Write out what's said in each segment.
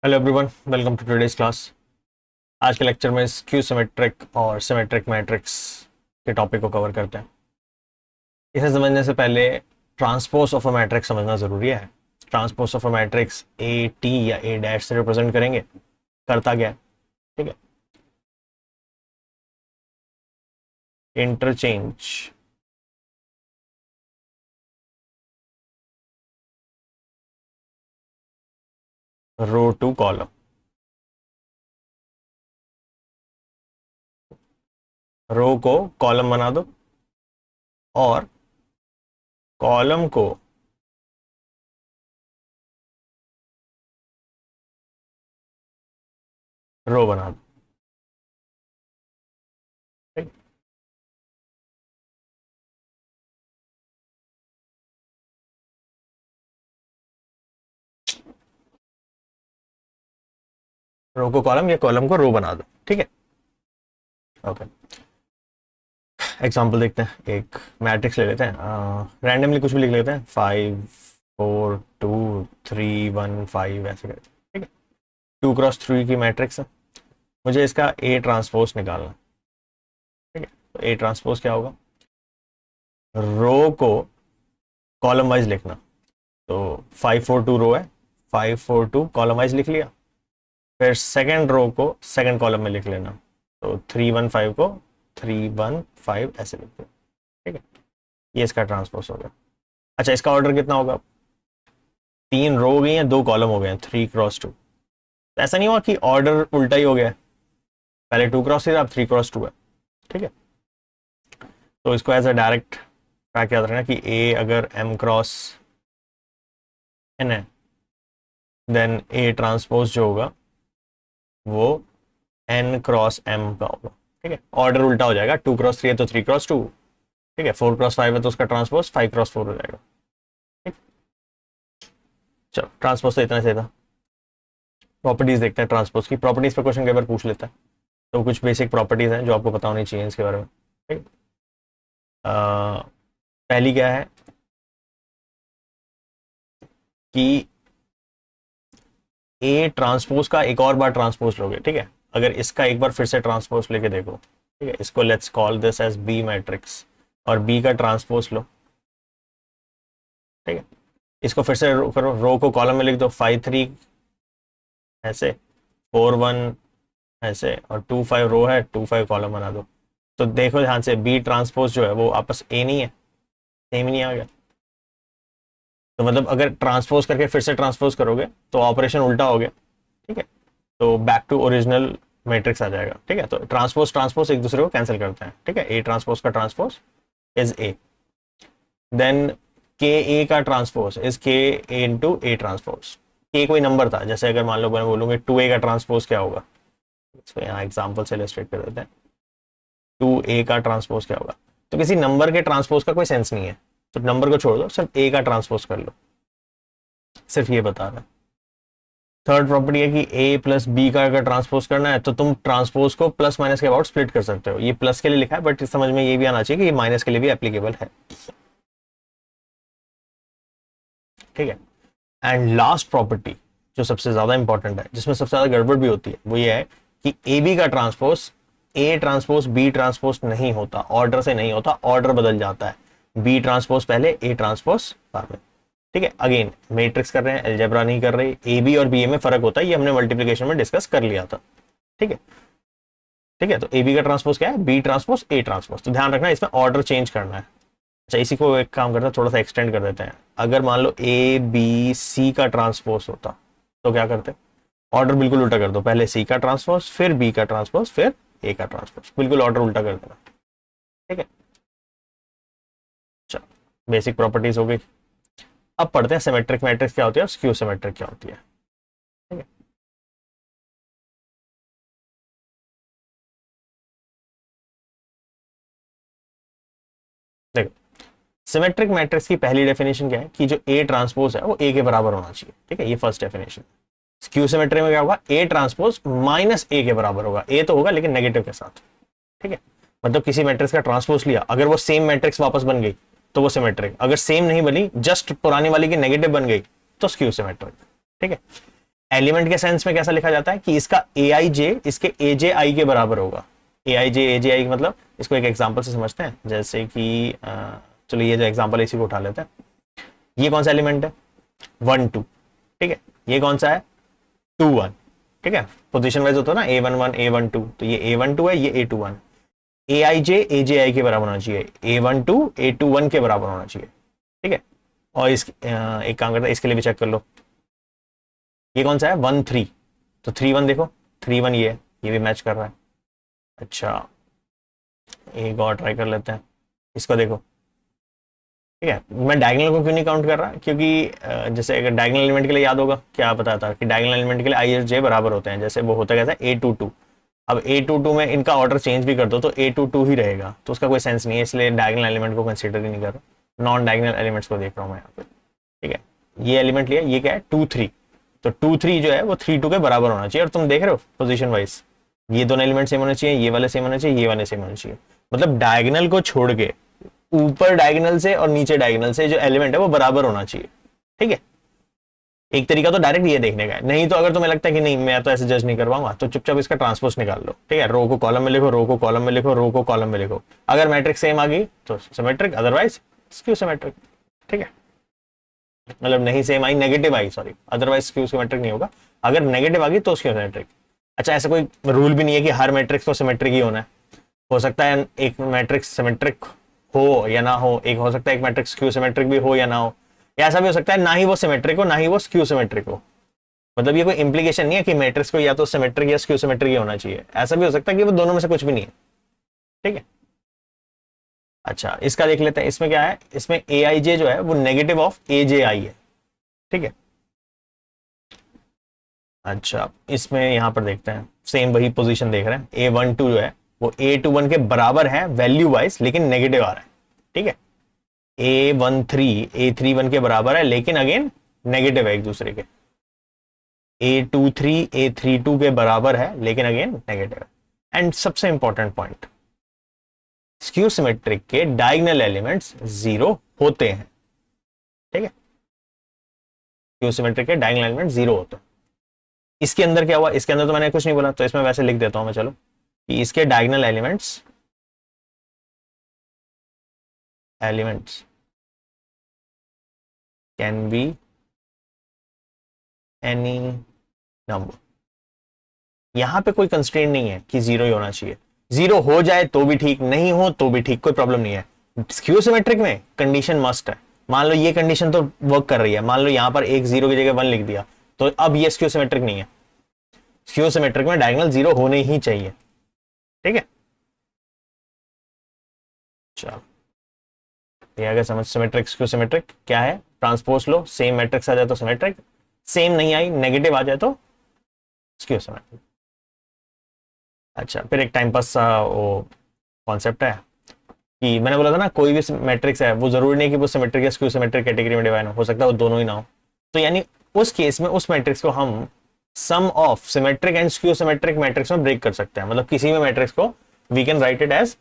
Hello everyone, welcome to today's class. आज के lecture में स्क्यू सिमेट्रिक और सिमेट्रिक मैट्रिक्स के टॉपिक को कवर करते हैं। इसे समझने से पहले ट्रांसपोज ऑफ अ मैट्रिक्स समझना ज़रूरी है। Transpose of a matrix A T या ए डैश से रिप्रेजेंट करेंगे। करता क्या है, ठीक है। इंटरचेंज रो टू कॉलम, रो को कॉलम बना दो और कॉलम को रो बना दो, ठीक। रो को कॉलम या कॉलम को रो बना दो, ठीक है। ओके, एग्जाम्पल देखते हैं। एक मैट्रिक्स ले लेते हैं, रैंडमली कुछ भी लिख लेते हैं, 5 4 2 3 1 5 ऐसे करके, ठीक है। 2x3 की मैट्रिक्स है, मुझे इसका ए ट्रांसपोज निकालना, ठीक है। तो ए ट्रांसपोज क्या होगा, रो को कॉलम वाइज लिखना। तो 5 4 2 रो है, 5 4 2 कॉलम वाइज लिख लिया। फिर सेकेंड रो को सेकेंड कॉलम में लिख लेना, तो 3 1 5 को 3 1 5 ऐसे लिख दिया, ठीक है। ये इसका ट्रांसपोज हो गया। अच्छा, इसका ऑर्डर कितना होगा, 3 रो हो गई हैं, 2 कॉलम हो गए हैं, 3x2। तो ऐसा नहीं हुआ कि ऑर्डर उल्टा ही हो गया, पहले 2x3 अब 3x2 है, ठीक है। तो इसको एज अ डायरेक्ट फैक्ट याद रखना कि ए अगर m×n है, देन ए ट्रांसपोज जो होगा वो n×m का होगा, ठीक है। ऑर्डर उल्टा हो जाएगा, 2x3 है तो 3x2, ठीक है। 4x5 है तो उसका ट्रांसपोज 5x4 हो जाएगा, ठीक। चलो, ट्रांसपोज तो इतना सही था। प्रॉपर्टीज देखते हैं ट्रांसपोज की। प्रॉपर्टीज पे क्वेश्चन कई बार पूछ लेता है, तो कुछ बेसिक प्रॉपर्टीज हैं जो आपको पता होनी चाहिए इसके बारे में, ठीक। पहली क्या है कि ए ट्रांसपोज का एक और बार ट्रांसपोज लोगे, ठीक है। अगर इसका एक बार फिर से ट्रांसपोज लेके देखो, ठीक है, इसको let's call this as B matrix, और बी का ट्रांसपोज लो, ठीक है। इसको फिर से करो, रो को कॉलम में लिख दो, 5 3 ऐसे, 4 1 ऐसे, और 2 5 रो है, 2 5 कॉलम बना दो। तो देखो ध्यान से, बी ट्रांसपोज जो है वो आपस ए नहीं है, सेम ही नहीं आ गया। तो मतलब अगर ट्रांसपोज करके फिर से ट्रांसपोज करोगे तो ऑपरेशन उल्टा हो गया, ठीक है। तो बैक टू ओरिजिनल मैट्रिक्स आ जाएगा, ठीक है। तो ट्रांसपोज ट्रांसपोज एक दूसरे को कैंसिल करते हैं, ठीक है। ए ट्रांसपोज का ट्रांसपोज इज ए, देन के ए का ट्रांसपोज इज के ए इंटू ए ट्रांसपोज। के कोई नंबर था, जैसे अगर मान लो मैं बोलूंगे 2a का ट्रांसपोज क्या होगा, इसको यहाँ एग्जाम्पल से इलस्ट्रेट कर देते हैं। 2a का ट्रांसपोज क्या होगा, तो किसी नंबर के ट्रांसपोज का कोई सेंस नहीं है, तो नंबर को छोड़ दो, सिर्फ ए का ट्रांसपोज कर लो, सिर्फ ये बता रहा है। थर्ड प्रॉपर्टी है कि a प्लस बी का अगर ट्रांसपोज करना है तो तुम ट्रांसपोज को प्लस माइनस के अबाउट स्प्लिट कर सकते हो। ये प्लस के लिए लिखा है, बट इस समझ में ये भी आना चाहिए कि ये माइनस के लिए भी एप्लीकेबल है, ठीक है। एंड लास्ट प्रॉपर्टी जो सबसे ज्यादा इंपॉर्टेंट है, जिसमें सबसे ज्यादा गड़बड़ भी होती है, वो ये है कि ए बी का transpose A transpose B transpose नहीं होता, ऑर्डर से नहीं होता, ऑर्डर बदल जाता है। बी ट्रांसपोज पहले, ए ट्रांसपोज बाद में, ठीक है। अगेन मैट्रिक्स कर रहे हैं, अलजेब्रा नहीं कर रहे। ए बी और बी ए में फर्क होता है, ये हमने मल्टीप्लिकेशन में डिस्कस कर लिया था, ठीक है। ठीक है, तो ए बी का ट्रांसपोज क्या है, बी ट्रांसपोज ए ट्रांसपोज। तो ध्यान रखना इसमें ऑर्डर चेंज करना है। अच्छा, इसी को एक काम करते हैं, थोड़ा सा एक्सटेंड कर देते हैं। अगर मान लो ए बी सी का ट्रांसपोज होता तो क्या करते, ऑर्डर बिल्कुल उल्टा कर दो, पहले सी का ट्रांसपोज, फिर बी का ट्रांसपोज, फिर ए का ट्रांसपोज, बिल्कुल ऑर्डर उल्टा कर देना, ठीक है। चलो, बेसिक प्रॉपर्टीज हो गई। अब पढ़ते हैं सिमेट्रिक मैट्रिक्स क्या होती है और स्क्यू सिमेट्रिक क्या होती है, ठीक है। देखो, सिमेट्रिक मैट्रिक्स की पहली डेफिनेशन क्या है कि जो ए ट्रांसपोज है वो ए के बराबर होना चाहिए, ठीक है। ये फर्स्ट डेफिनेशन। स्क्यू सिमेट्री में क्या होगा, ए ट्रांसपोज माइनस ए के बराबर होगा। ए तो होगा लेकिन नेगेटिव के साथ, ठीक है। मतलब किसी मैट्रिक्स का ट्रांसपोज लिया, अगर वो सेम मैट्रिक्स वापस बन गई तो वो सिमेट्रिक, अगर सेम नहीं बनी, जस्ट पुरानी वाली की नेगेटिव बन गई तो स्क्यू सिमेट्रिक, ठीक है। एलिमेंट के सेंस में कैसा लिखा जाता है कि इसका ए आई जे इसके ए जे आई के बराबर होगा। ए जे आई मतलब इसको एक एग्जांपल से समझते हैं, जैसे कि चलो ये जो एग्जांपल इसी को उठा लेते हैं। ये कौन सा एलिमेंट है? 1 2, ठीक है। ये कौन सा है? 2 1, ठीक है। पोजीशन वाइज होता है ना, A11 A12, तो ये A12 है, ये A21। ए आई जे ए जे आई के बराबर होना चाहिए, A12 A21 के बराबर होना चाहिए, ठीक है। और इस एक काम करता है, इसके लिए भी चेक कर लो। ये कौन सा है? 1 3, तो 3 1 देखो, 3 1 ये भी मैच कर रहा है। अच्छा, एक और ट्राई कर लेते हैं, इसको देखो, ठीक है। मैं डायगोनल को क्यों नहीं काउंट कर रहा? क्योंकि जैसे अगर डायगोनल एलिमेंट के लिए याद होगा क्या पता था कि डायगोनल एलिमेंट के लिए आई एस जे बराबर होते हैं, जैसे वो होता कैसा है A22। अब A22 में इनका ऑर्डर चेंज भी कर दो तो A22 ही रहेगा, तो उसका कोई सेंस नहीं है, इसलिए डायगोनल एलिमेंट को कंसीडर ही नहीं कर रहा, नॉन डायगोनल एलिमेंट्स को देख रहा हूँ मैं यहाँ पे, ठीक है। ये एलिमेंट लिया, ये क्या है? 2 3, तो 2 3 जो है वो 3 2 के बराबर होना चाहिए। और तुम देख रहे हो पोजीशन वाइज ये दोनों एलिमेंट सेम होने चाहिए, ये वाले सेम होने चाहिए, ये वाले सेम होने चाहिए। मतलब डायगोनल को छोड़ के ऊपर डायगोनल से और नीचे डायगोनल से जो एलिमेंट है वो बराबर होना चाहिए, ठीक है। एक तरीका तो डायरेक्ट ये देखने का है, नहीं तो अगर तुम्हें लगता है कि नहीं मैं तो ऐसे जज नहीं कर पाऊंगा, तो चुपचाप इसका ट्रांसपोज निकाल लो, ठीक है। रो को कॉलम में लिखो, रो को कॉलम में लिखो, रो को कॉलम में लिखो। अगर मैट्रिक्स सेम आ गई तो सिमेट्रिक, अदरवाइज स्क्यू सिमेट्रिक, ठीक है। मतलब नहीं सेम आई, नेगेटिव आई, सॉरी, अदरवाइज स्क्यू सिमेट्रिक नहीं होगा। अगर नेगेटिव आ गई तो स्क्यू सिमेट्रिक। अच्छा, ऐसा कोई रूल भी नहीं है कि हर मैट्रिक्स को सिमेट्रिक ही होना है। हो सकता है एक मैट्रिक्स सिमेट्रिक हो या ना हो, एक हो सकता है एक मैट्रिक्स स्क्यू सिमेट्रिक भी हो या ना हो, या ऐसा भी हो सकता है ना ही वो सिमेट्रिक हो ना ही वो स्क्यू सिमेट्रिक हो। मतलब ये कोई इंप्लीकेशन नहीं है कि मैट्रिक्स को या तो सिमेट्रिक या स्क्यू सिमेट्रिक ही होना चाहिए, ऐसा भी हो सकता है कि वो दोनों में से कुछ भी नहीं है, ठीक है। अच्छा, इसका देख लेते हैं, इसमें क्या है? इसमें ए आई जे जो है वो नेगेटिव ऑफ ए जे आई है, ठीक है। अच्छा, इसमें यहां पर देखते हैं, सेम वही पोजीशन देख रहे हैं, A12 जो है वो A21 के बराबर है वैल्यू वाइज, लेकिन नेगेटिव आ रहा है, ठीक है। A13 A31 के बराबर है, लेकिन अगेन नेगेटिव है एक दूसरे के। A23 A32 के बराबर है, लेकिन अगेन नेगेटिव है। एंड सबसे इंपॉर्टेंट पॉइंट, स्क्यू सिमेट्रिक के डायगोनल एलिमेंट्स 0 होते हैं, ठीक है। स्क्यू सिमेट्रिक के डायगोनल एलिमेंट 0 होते हैं। इसके अंदर क्या हुआ? इसके अंदर तो मैंने कुछ नहीं बोला, तो इसमें वैसे लिख देता हूं मैं, चलो, कि इसके diagonal elements can be any number. यहां पे कोई कंस्ट्रेंट नहीं है कि 0 ही होना चाहिए, 0 हो जाए तो भी ठीक, नहीं हो तो भी ठीक, कोई प्रॉब्लम नहीं है। स्क्यू सिमेट्रिक में कंडीशन मस्ट है। मान लो ये कंडीशन तो वर्क कर रही है, मान लो यहां पर एक 0 की जगह 1 लिख दिया, तो अब ये स्क्यू सिमेट्रिक नहीं है। स्क्यू सिमेट्रिक में डायगोनल 0 होने ही चाहिए, ठीक है। चलो, ये अगर समझ, सिमेट्रिक स्क्यू सिमेट्रिक क्या है? ट्रांसपोज लो, सेम मैट्रिक्स आ जाए तो सिमेट्रिक, सेम नहीं आई, नेगेटिव आ जाए तो स्क्यू सिमेट्रिक। अच्छा, फिर एक टाइम पास वो कॉन्सेप्ट है कि मैंने बोला था ना, कोई भी मैट्रिक्स है वो जरूरी नहीं कि वो सिमेट्रिक या स्क्यू सिमेट्रिक कैटेगरी में डिवाइड हो सकता है वो दोनों ही ना हो। तो यानी उस केस में उस मैट्रिक्स को हम sum of symmetric and skew symmetric matrix में ब्रेक कर सकते हैं। मतलब किसी भी मैट्रिक्स को we can write it as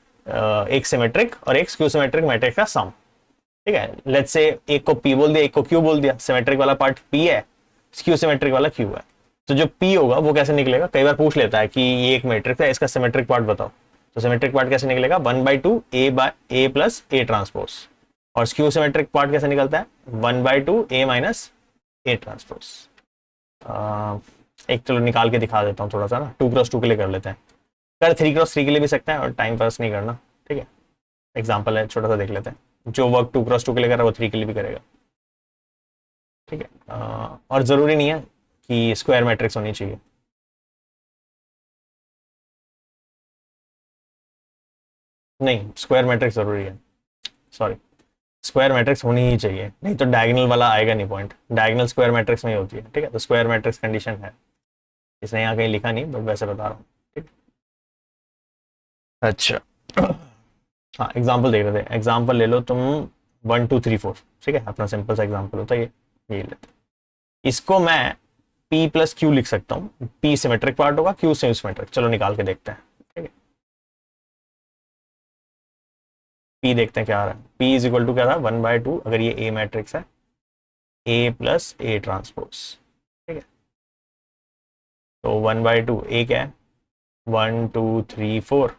एक सिमेट्रिक और एक स्क्यू सिमेट्रिक मैट्रिक्स का सम, ठीक है। लेट्स से एक को पी बोल दिया, एक को क्यू बोल दिया, सिमेट्रिक वाला पार्ट पी है, स्क्यू सिमेट्रिक वाला क्यू है। तो जो पी होगा वो कैसे निकलेगा? कई बार पूछ लेता है कि ये एक मैट्रिक्स है, इसका सिमेट्रिक पार्ट बताओ, तो सिमेट्रिक पार्ट कैसे निकलेगा? 1/2 A प्लस A ट्रांसपोज। और स्क्यू सिमेट्रिक पार्ट कैसे निकलता है? 1/2 A माइनस A ट्रांसपोज। एक चलो निकाल के दिखा देता हूँ थोड़ा सा ना, 2x2 के लिए कर लेते हैं, कर 3x3 के लिए भी सकते हैं, और टाइम पास नहीं करना, ठीक है। एग्जाम्पल है छोटा सा, देख लेते हैं। जो वर्क 2x2 के लिए कर रहा है वो 3 के लिए भी करेगा, ठीक है। और जरूरी नहीं है कि स्क्वायर मैट्रिक्स होनी चाहिए। नहीं, स्क्वायर मैट्रिक्स जरूरी है, सॉरी, स्क्वायर मैट्रिक्स होनी ही चाहिए, नहीं तो डायगोनल वाला आएगा नहीं पॉइंट। डायगोनल स्क्वायर मैट्रिक्स में ही होती है, ठीक है। तो स्क्वायर मैट्रिक्स कंडीशन है, इसने यहाँ कहीं लिखा नहीं, बट वैसे बता रहा हूँ, ठीक। अच्छा, हाँ, एग्जाम्पल देख रहे थे, एग्जाम्पल ले लो तुम 1 2 3 4, ठीक है। अपना सिंपल सा एग्जाम्पल होता है ये लेते हैं। इसको मैं P प्लस क्यू लिख सकता हूँ, P सिमेट्रिक पार्ट होगा, Q सिमेट्रिक। चलो निकाल के देखते हैं, ठीक है। P देखते हैं क्या आ रहा है। P इज इक्वल टू क्या था? 1/2, अगर ये A मैट्रिक्स है, A प्लस A ट्रांसपोज, ठीक है। तो 1/2 ए क्या है, 1 2 3 4,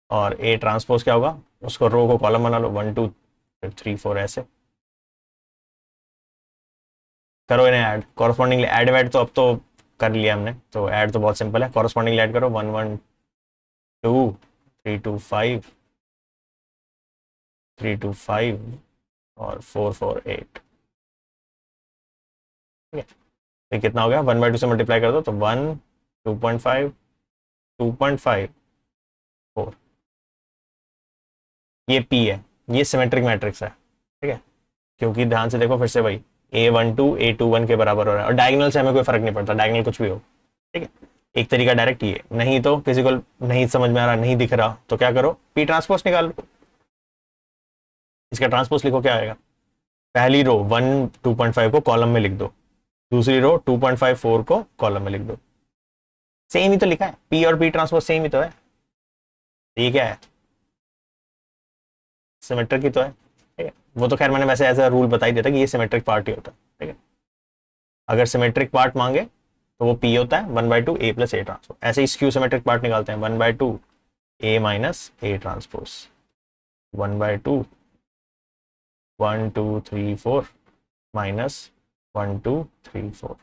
और ए ट्रांसपोज क्या होगा, उसको रो को कॉलम बना लो, 1 2 3 4 ऐसे करो, इन्हें ऐड कॉरस्पॉन्डिंगली, ऐड वैड तो अब तो कर लिया हमने, तो ऐड तो बहुत सिंपल है, कॉरस्पॉन्डिंगली ऐड करो, 1 1 2 3 2 5 3 2 5 और 4 4 8, ठीक है। तो कितना हो गया, 1/2 से मल्टीप्लाई कर दो तो 1 2.5 2.5 4, ये पी है, ये सिमेट्रिक मैट्रिक्स है, ठीक है। क्योंकि ध्यान से देखो फिर से भाई, A12 A21 के बराबर हो रहा है, और डायगोनल से हमें कोई फर्क नहीं पड़ता, डायगोनल कुछ भी हो, ठीक है। एक तरीका डायरेक्ट ये, नहीं तो किसी को नहीं समझ में आ रहा, नहीं दिख रहा, तो क्या करो, पी ट्रांसपोज निकालो, इसका ट्रांसपोज लिखो, क्या आएगा, पहली रो 1 2.5 को कॉलम में लिख दो, दूसरी रो 2.5 4 को कॉलम में लिख दो, सेम ही तो लिखा है, पी और पी ट्रांसपोज सेम ही तो है, ये क्या है, सिमेट्रिक ही तो है, ठीक है। वो तो खैर मैंने वैसे एज अ रूल बता ही देता कि ये सिमेट्रिक पार्ट ही होता है, ठीक है। अगर सिमेट्रिक पार्ट मांगे तो वो पी होता है 1/2 ए प्लस ए ट्रांसपोज, ऐसे ही स्क्यू सिमेट्रिक पार्ट निकालते हैं, 1/2 ए माइनस ए ट्रांसपोज, 1/2 1 2 3 4 माइनस 1 2 3 4,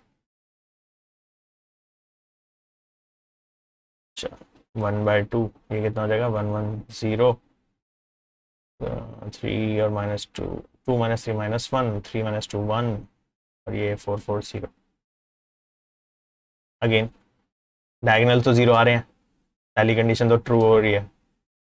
1/2 ये कितना हो जाएगा, 1 1 0 3 और -2 2 -3 -1 3 -2 1, और ये 4 4 0, अगेन डायगोनल तो जीरो आ रहे हैं, पहली कंडीशन तो ट्रू हो रही है,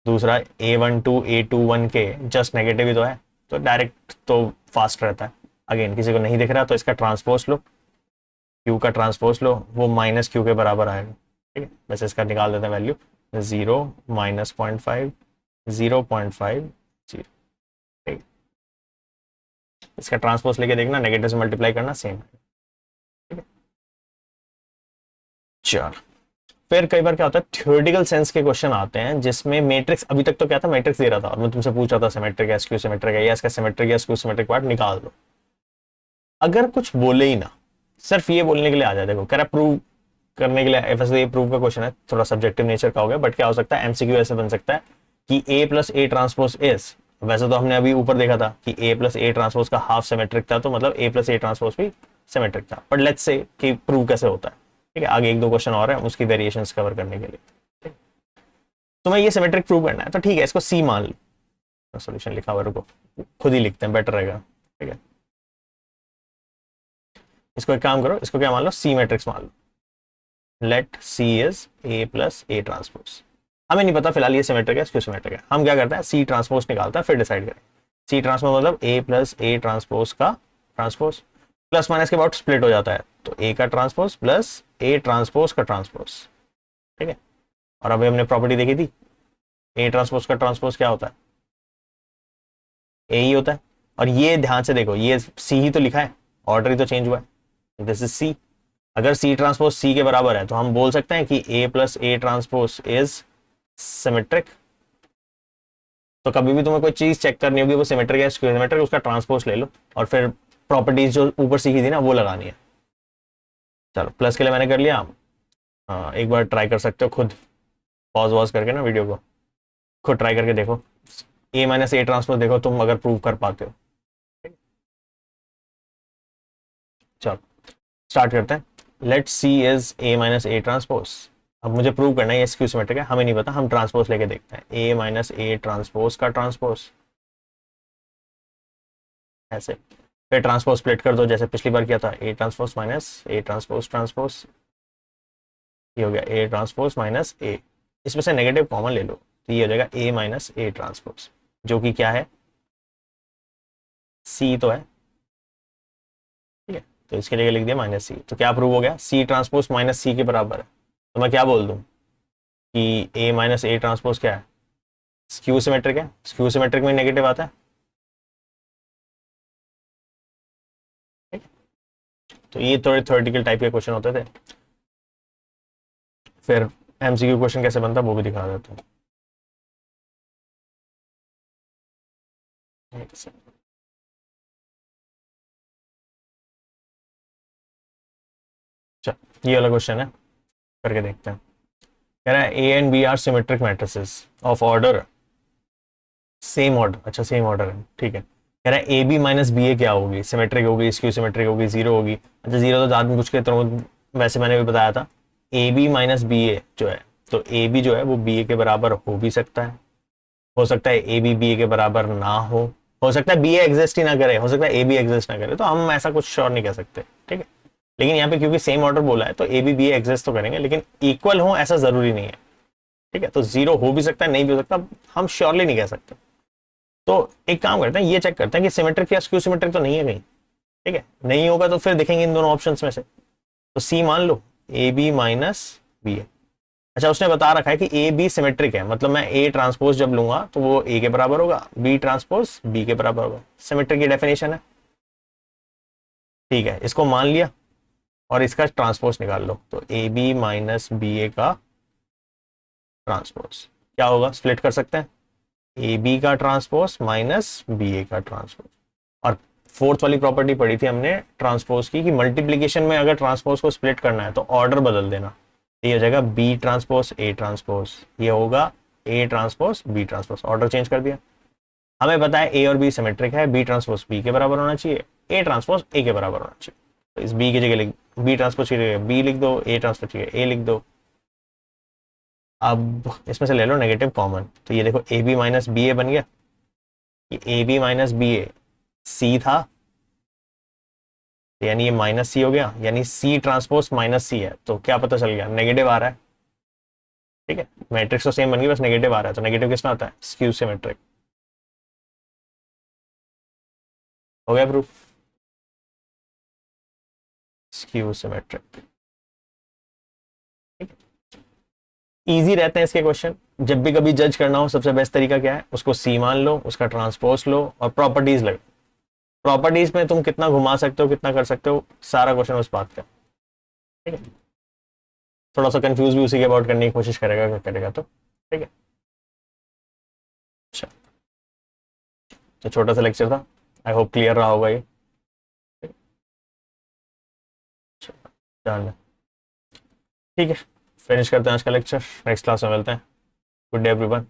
दूसरा A12 A21 के जस्ट नेगेटिव ही तो है, तो डायरेक्ट तो फास्ट रहता है, अगेन किसी को नहीं दिख रहा तो इसका ट्रांसपोज लो, क्यू का ट्रांसपोज लो, वो माइनस क्यू के बराबर आएगा, ठीक है। वैसे इसका निकाल देते हैं वैल्यू, 0 -0.5 0.5 0, ठीक, इसका ट्रांसपोज लेके देखना, नेगेटिव से मल्टीप्लाई करना सेम है, ठीक है। चल, फिर कई बार क्या होता है, थ्योरेटिकल सेंस के क्वेश्चन आते हैं जिसमें मैट्रिक्स, अभी तक तो क्या था, मैट्रिक्स दे रहा था और मैं तुमसे पूछ रहा था सिमेट्रिक है, स्क्यू सिमेट्रिक है, या इसका सिमेट्रिक या स्क्यू सिमेट्रिक पार्ट निकाल दो, अगर कुछ बोले ही ना, सिर्फ ये बोलने के लिए आ जाए, देखो कह रहा प्रूव करने के लिए, वैसे ये प्रूव का क्वेश्चन है, थोड़ा सब्जेक्टिव नेचर का हो गया, बट क्या हो सकता है, एमसीक्यू ऐसे बन सकता है कि A plus A transpose is, वैसे तो हमने अभी ऊपर देखा था कि ए प्लस ए ट्रांसपोज का हाफ सिमेट्रिक था, तो मतलब ए प्लस ए ट्रांसपोज भी सिमेट्रिक था, बट लेट्स से कि प्रूव कैसे होता है, ठीक है। आगे एक दो क्वेश्चन और है उसकी वेरिएशंस कवर करने के लिए, तो मैं ये सिमेट्रिक प्रूव करना है, तो ठीक है, इसको सी मान लो, सोल्यूशन लिखा हुआ, रुको खुद ही लिखते हैं, बेटर रहेगा, ठीक है। इसको एक काम करो, इसको क्या मान लो, सी मैट्रिक्स मान लो, let C is A plus A transpose, हमें नहीं पता फिलहाल ये सिमेट्रिक है स्क्यू सिमेट्रिक है, हम क्या करते हैं, सी ट्रांसपोज निकालते हैं, फिर डिसाइड करें, सी ट्रांसपोज मतलब ए प्लस ए ट्रांसपोज का ट्रांसपोज, प्लस माइनस के बाद स्प्लिट हो जाता है, तो ए का ट्रांसपोज प्लस ए ट्रांसपोज का ट्रांसपोज, ठीक है। और अभी हमने प्रॉपर्टी देखी थी, ए ट्रांसपोज का ट्रांसपोज क्या होता है, ए ही होता है, और ये ध्यान से देखो, ये सी ही तो लिखा है, ऑर्डर ही तो चेंज हुआ है, दिस इज सी, अगर सी ट्रांसपोज सी के बराबर है तो हम बोल सकते हैं कि A plus A transpose is symmetric, तो कभी भी तुम्हें कोई चीज चेक करनी होगी वो सिमेट्रिक है स्क्वायर सिमेट्रिक, उसका ट्रांसपोज ले लो और फिर प्रॉपर्टीज जो ऊपर सीखी थी ना वो लगानी है। चलो प्लस के लिए मैंने कर लिया, हाँ एक बार ट्राई कर सकते हो खुद, पॉज वॉज करके ना वीडियो को, खुद ट्राई करके देखो, ए माइनस ए ट्रांसपोज देखो तुम अगर प्रूव कर पाते हो। चलो स्टार्ट करते हैं, late C is A minus A transpose, अब मुझे प्रूव करना है ये स्क्यू सिमेट्रिक है, हमें नहीं पता, हम ट्रांसपोज लेके देखते हैं, ए माइनस ए ट्रांसपोज का ट्रांसपोज, ऐसे फिर ट्रांसपोज स्प्लिट कर दो जैसे पिछली बार किया था, A transpose minus A transpose transpose, ये हो गया ए ट्रांसपोज माइनस ए, इसमें से नेगेटिव कॉमन ले लो, तो ये हो जाएगा ए माइनस ए ट्रांसपोज, जो कि क्या है, सी तो है, ठीक है। तो इसके लिए लिख दिया माइनस सी, तो क्या प्रूव हो गया, सी ट्रांसपोज माइनस सी के बराबर है, तो मैं क्या बोल दूं कि ए माइनस ए ट्रांसपोज क्या है, स्क्यू सिमेट्रिक है, स्क्यू सिमेट्रिक में नेगेटिव आता है, ठीक है? तो ये थोड़े थ्योरेटिकल टाइप के क्वेश्चन होते थे, फिर एमसीक्यू क्वेश्चन कैसे बनता है वो भी दिखा देता हूँ। चल ये वाला क्वेश्चन है, करके देखते हैं। कह रहा है A and B are symmetric matrices of order same order, अच्छा सेम ऑर्डर है, ठीक है। कह रहा है A B minus B A क्या होगी, सिमेट्रिक होगी, स्क्यू सिमेट्रिक होगी, जीरो होगी। अच्छा जीरो तो ज़्यादा पूछ के तुरंत, वैसे मैंने भी बताया था ए बी माइनस बी ए जो है, तो ए बी जो है वो बी ए के बराबर हो भी सकता है, हो सकता है ए बी बी ए के बराबर ना हो सकता है बी ए एग्जिस्ट ही ना करे, हो सकता है ए बी एग्जिस्ट ना करे, तो हम ऐसा कुछ श्योर नहीं कह सकते, ठीक है। लेकिन यहाँ पे क्योंकि सेम ऑर्डर बोला है तो A B B A exist तो करेंगे, लेकिन इक्वल हो ऐसा जरूरी नहीं है, ठीक है। तो जीरो हो भी सकता है, नहीं भी हो सकता, हम श्योरली नहीं कह सकते। तो एक काम करते हैं, ये चेक करते हैं कि सिमेट्रिक या स्क्यू सिमेट्रिक तो नहीं है कहीं, ठीक है। नहीं होगा तो फिर देखेंगे इन दोनों ऑप्शंस में से। तो सी मान लो ए बी माइनस बी ए। अच्छा उसने बता रखा है कि ए बी सिमेट्रिक है, मतलब मैं ए ट्रांसपोज जब लूंगा तो वो ए के बराबर होगा, बी ट्रांसपोज बी के बराबर होगा, सिमेट्रिक की डेफिनेशन है, ठीक है। इसको मान लिया और इसका ट्रांसपोज निकाल लो, तो ए बी माइनस बी ए का ट्रांसपोज क्या होगा, स्प्लिट कर सकते हैं, ए बी का ट्रांसपोज माइनस बी ए का ट्रांसपोज। और फोर्थ वाली प्रॉपर्टी पढ़ी थी हमने ट्रांसपोज की कि मल्टीप्लीकेशन में अगर ट्रांसपोज को स्प्लिट करना है तो ऑर्डर बदल देना, ये हो जाएगा बी ट्रांसपोज ए ट्रांसपोज, ये होगा A transpose B transpose, order change कर दिया। हमें पता है ए और बी सिमेट्रिक है, बी ट्रांसपोज बी के बराबर होना चाहिए, ए ट्रांसपोज ए के बराबर होना चाहिए। तो इस बी की जगह लिख, बी ट्रांसपोज की जगह बी लिख दो, ए ट्रांसपोज की जगह ए लिख दो। अब इसमें से ले लो नेगेटिव कॉमन, तो ये देखो ए बी माइनस बी ए बन गया, ये ए बी माइनस बी ए सी था, यानी ये माइनस सी हो गया, यानी सी ट्रांसपोज माइनस सी है, तो क्या पता चल गया, नेगेटिव आ रहा है, ठीक है। मैट्रिक्स तो सेम बन गई, बस नेगेटिव आ रहा है, तो नेगेटिव किसमें आता है, स्क्यू सिमेट्रिक। हो गया प्रूफ, स्क्यू सिमेट्रिक। इजी रहते हैं इसके क्वेश्चन, जब भी कभी जज करना हो सबसे बेस्ट तरीका क्या है, उसको सी मान लो, उसका ट्रांसपोज लो और प्रॉपर्टीज लगे। प्रॉपर्टीज में तुम कितना घुमा सकते हो, कितना कर सकते हो, सारा क्वेश्चन उस बात का, ठीक है। थोड़ा सा कंफ्यूज भी उसी के अबाउट करने की कोशिश करेगा करेगा तो, ठीक है। अच्छा तो छोटा सा लेक्चर था, आई होप क्लियर रहा होगा ये, डन, ठीक है। फिनिश करते हैं आज का लेक्चर, नेक्स्ट क्लास में मिलते हैं। Good day everyone.